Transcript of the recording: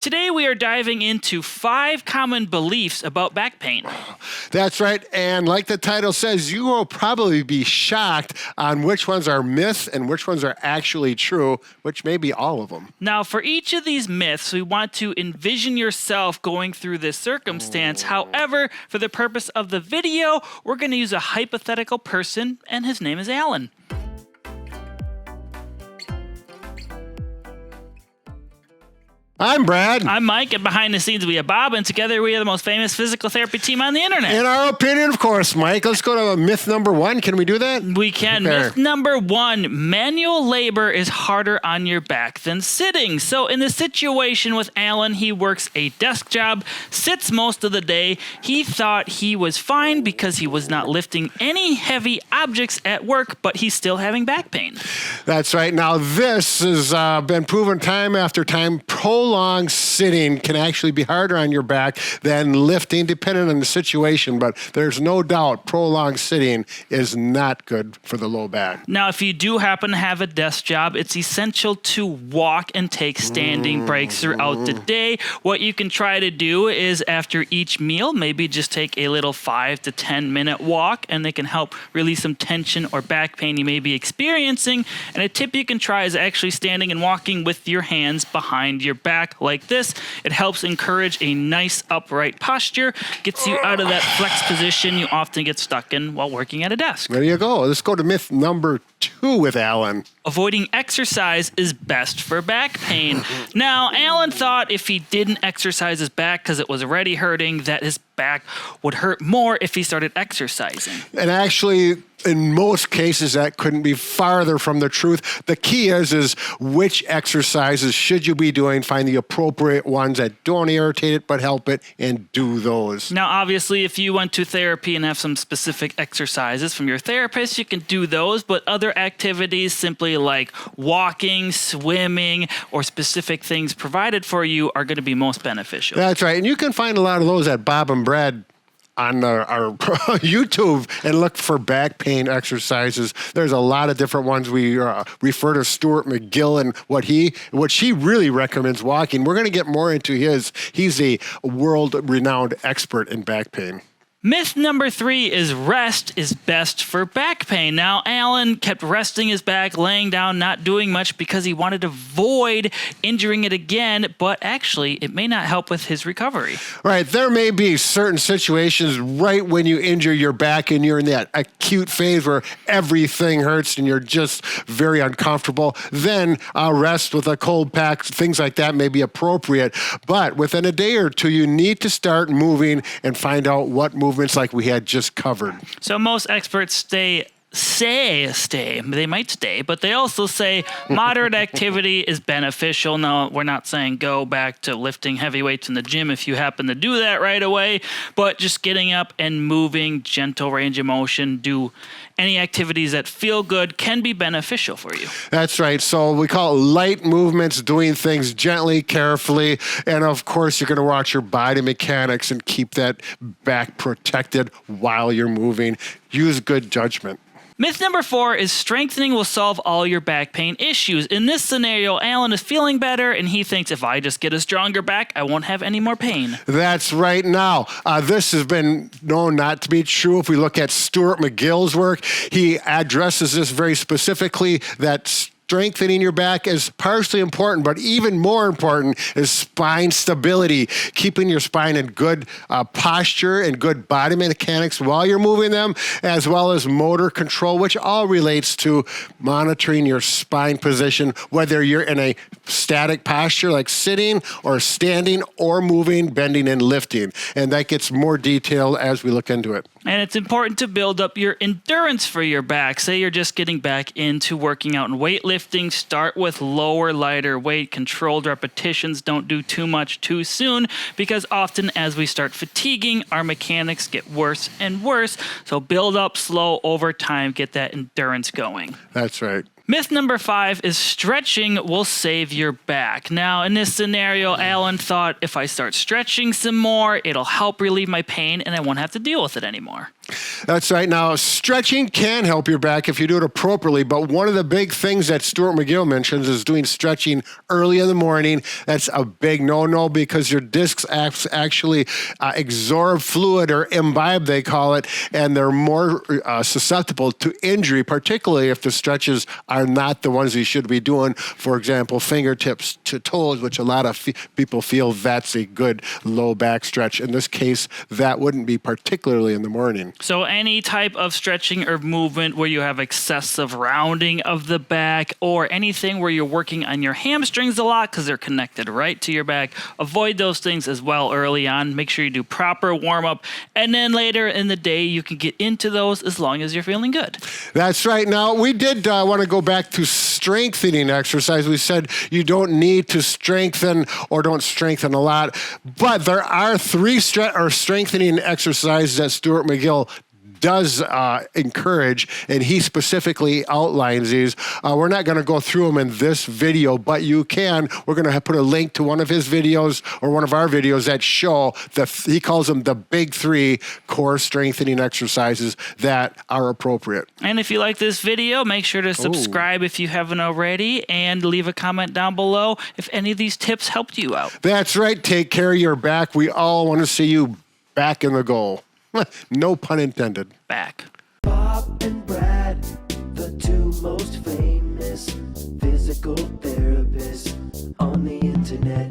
Today we are diving into 5 common beliefs about back pain. That's right. And like the title says, you will probably be shocked on which ones are myths and which ones are actually true, which may be all of them. Now, for each of these myths, we want to envision yourself going through this circumstance. However, for the purpose of the video, we're going to use a hypothetical person, and his name is Alan. I'm Brad. I'm Mike, and behind the scenes we have Bob, and together we are the most famous physical therapy team on the internet. In our opinion, of course, Mike. Let's go to myth number 1. Can we do that? We can. Okay. Myth number 1, manual labor is harder on your back than sitting. So in the situation with Alan, he works a desk job, sits most of the day. He thought he was fine because he was not lifting any heavy objects at work, but he's still having back pain. That's right. Now, this has been proven time after time. Prolonged sitting can actually be harder on your back than lifting, depending on the situation. But there's no doubt prolonged sitting is not good for the low back. Now, if you do happen to have a desk job, it's essential to walk and take standing breaks throughout the day. What you can try to do is after each meal, maybe just take a little 5 to 10 minute walk, and they can help release some tension or back pain you may be experiencing. And a tip you can try is actually standing and walking with your hands behind your back like this. It helps encourage a nice upright posture, gets you out of that flex position you often get stuck in while working at a desk. There you go. Let's go to myth number 2 with Alan. Avoiding exercise is best for back pain. Now, Alan thought if he didn't exercise his back because it was already hurting, that his back would hurt more if he started exercising. And actually, in most cases, that couldn't be farther from the truth. The key is which exercises should you be doing? Find the appropriate ones that don't irritate it but help it, and do those. Now, obviously, if you went to therapy and have some specific exercises from your therapist, you can do those, but other activities simply like walking, swimming, or specific things provided for you are going to be most beneficial. That's right. And you can find a lot of those at Bob and Brad on our YouTube, and look for back pain exercises. There's a lot of different ones. We refer to Stuart McGill and what she really recommends walking. We're going to get more into his. He's a world-renowned expert in back pain. Myth number 3 is rest is best for back pain. Now, Alan kept resting his back, laying down, not doing much because he wanted to avoid injuring it again, but actually it may not help with his recovery. Right. There may be certain situations right when you injure your back and you're in that acute phase where everything hurts and you're just very uncomfortable. Then rest with a cold pack, things like that may be appropriate. But within a day or two, you need to start moving and find out what movements like we had just covered. So most experts say they might stay, but they also say moderate activity is beneficial. Now, we're not saying go back to lifting heavy weights in the gym if you happen to do that right away, but just getting up and moving, gentle range of motion, do any activities that feel good can be beneficial for you. That's right. So we call it light movements, doing things gently, carefully, and of course you're going to watch your body mechanics and keep that back protected while you're moving. Use good judgment. Myth number 4 is strengthening will solve all your back pain issues. In this scenario, Alan is feeling better, and he thinks if I just get a stronger back, I won't have any more pain. That's right. Now, this has been known not to be true. If we look at Stuart McGill's work, he addresses this very specifically, that strengthening your back is partially important, but even more important is spine stability, keeping your spine in good posture and good body mechanics while you're moving them, as well as motor control, which all relates to monitoring your spine position, whether you're in a static posture like sitting or standing or moving, bending and lifting. And that gets more detailed as we look into it. And it's important to build up your endurance for your back. Say you're just getting back into working out and weightlifting. Start with lower, lighter weight, controlled repetitions. Don't do too much too soon, because often as we start fatiguing, our mechanics get worse and worse. So build up slow over time, get that endurance going. That's right. Myth number 5 is stretching will save your back. Now, in this scenario, Alan thought if I start stretching some more, it'll help relieve my pain and I won't have to deal with it anymore. That's right. Now, stretching can help your back if you do it appropriately, but one of the big things that Stuart McGill mentions is doing stretching early in the morning. That's a big no-no because your discs actually absorb fluid, or imbibe, they call it, and they're more susceptible to injury, particularly if the stretches are not the ones you should be doing. For example, fingertips to toes, which a lot of people feel that's a good low back stretch. In this case, that wouldn't be particularly in the morning. So any type of stretching or movement where you have excessive rounding of the back, or anything where you're working on your hamstrings a lot because they're connected right to your back, avoid those things as well early on. Make sure you do proper warm-up, and then later in the day you can get into those as long as you're feeling good. That's right. Now, we did want to go back to strengthening exercise. We said you don't need to strengthen, or don't strengthen a lot, but there are 3 strengthening exercises that Stuart McGill does encourage, and he specifically outlines these. We're not going to go through them in this video, but you can. We're going to put a link to one of his videos, or one of our videos, that show he calls them the big 3 core strengthening exercises that are appropriate. And if you like this video, make sure to subscribe if you haven't already, and leave a comment down below if any of these tips helped you out. That's right. Take care of your back. We all want to see you back in the goal. No pun intended. Back. Bob and Brad, the 2 most famous physical therapists on the internet.